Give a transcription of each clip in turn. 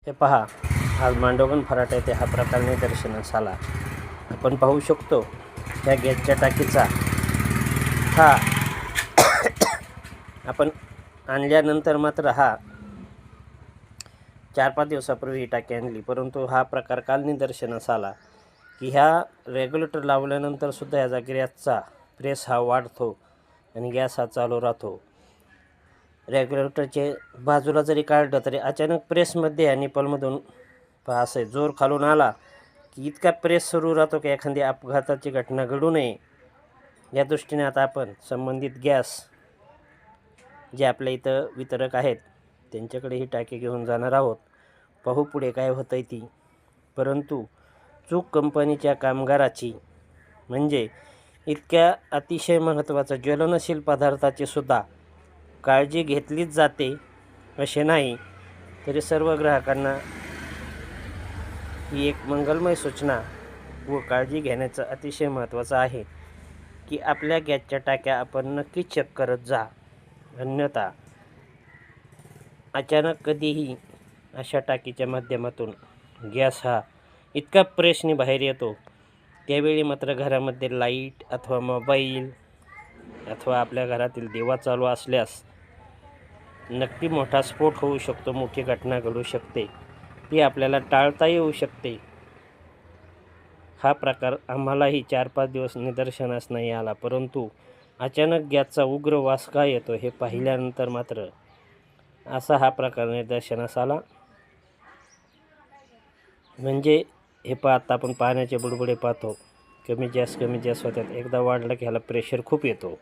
हे पहा, आज मांडोगण फराटा येथे हा प्रकार निदर्शनास आला. आपण पाहू शकतो त्या गॅसच्या टाकीचा हा आपण आणल्यानंतर मात्र हा 4-5 दिवसापूर्वी ही टाकी आणली, परंतु हा प्रकार काल निदर्शनास आला की ह्या रेग्युलेटर लावल्यानंतर सुद्धा ह्याचा गॅसचा प्रेस हा वाढतो आणि गॅस हा चालू राहतो. रेग्युलेटरचे बाजूला जरी काढलं तरी अचानक प्रेसमध्ये आणि निपलमधून असं जोर खालून आला की इतका प्रेस सुरू राहतो की एखादी अपघाताची घटना घडू नये या दृष्टीने आता आपण संबंधित गॅस जे आपल्या इथं वितरक आहेत त्यांच्याकडे ही टाकी घेऊन जाणार आहोत. पाहू पुढे काय होतं आहे ती. परंतु चूक कंपनीच्या कामगाराची, म्हणजे इतक्या अतिशय महत्त्वाचं ज्वलनशील पदार्थाची सुद्धा काळजी घेतलीच जाते असे नाही, तरी सर्व ग्राहकांना ही एक मंगलमय सूचना व काळजी घेण्याचं अतिशय महत्त्वाचं आहे की आपल्या गॅसच्या टाक्या आपण नक्की चेक करत जा. अन्यथा अचानक कधीही अशा टाकीच्या माध्यमातून गॅस हा इतका प्रेशने बाहेर येतो, त्यावेळी मात्र घरामध्ये लाईट अथवा मोबाईल अथवा आपल्या घरातील दिवा चालू असल्यास नक्की मोठा स्फोट होऊ शकतो, मोठी घटना घडू शकते, ती आपल्याला टाळता येऊ शकते. हा प्रकार आम्हालाही 4-5 दिवस निदर्शनास नाही आला, परंतु अचानक गॅसचा उग्र वास का येतो हे पाहिल्यानंतर मात्र असा हा प्रकार निदर्शनास आला. म्हणजे हे आता आपण पाण्याचे बुडबुडे पाहतो, कमी गॅस होतात, एकदा वाढलं की ह्याला प्रेशर खूप येतो.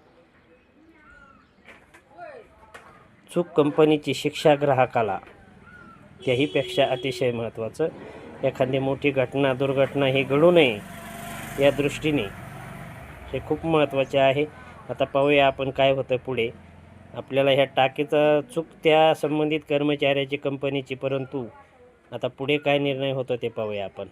चूक कंपनीची, शिक्षा ग्राहकाला, त्याहीपेक्षा अतिशय महत्त्वाचं एखादी मोठी घटना, दुर्घटना ही घडू नये या दृष्टीने हे खूप महत्त्वाचे आहे. आता पाहूया आपण काय होतं पुढे. आपल्याला ह्या टाकीचा चूक त्या संबंधित कर्मचाऱ्याची कंपनीची, परंतु आता पुढे काय निर्णय होतो ते पाहूया आपण.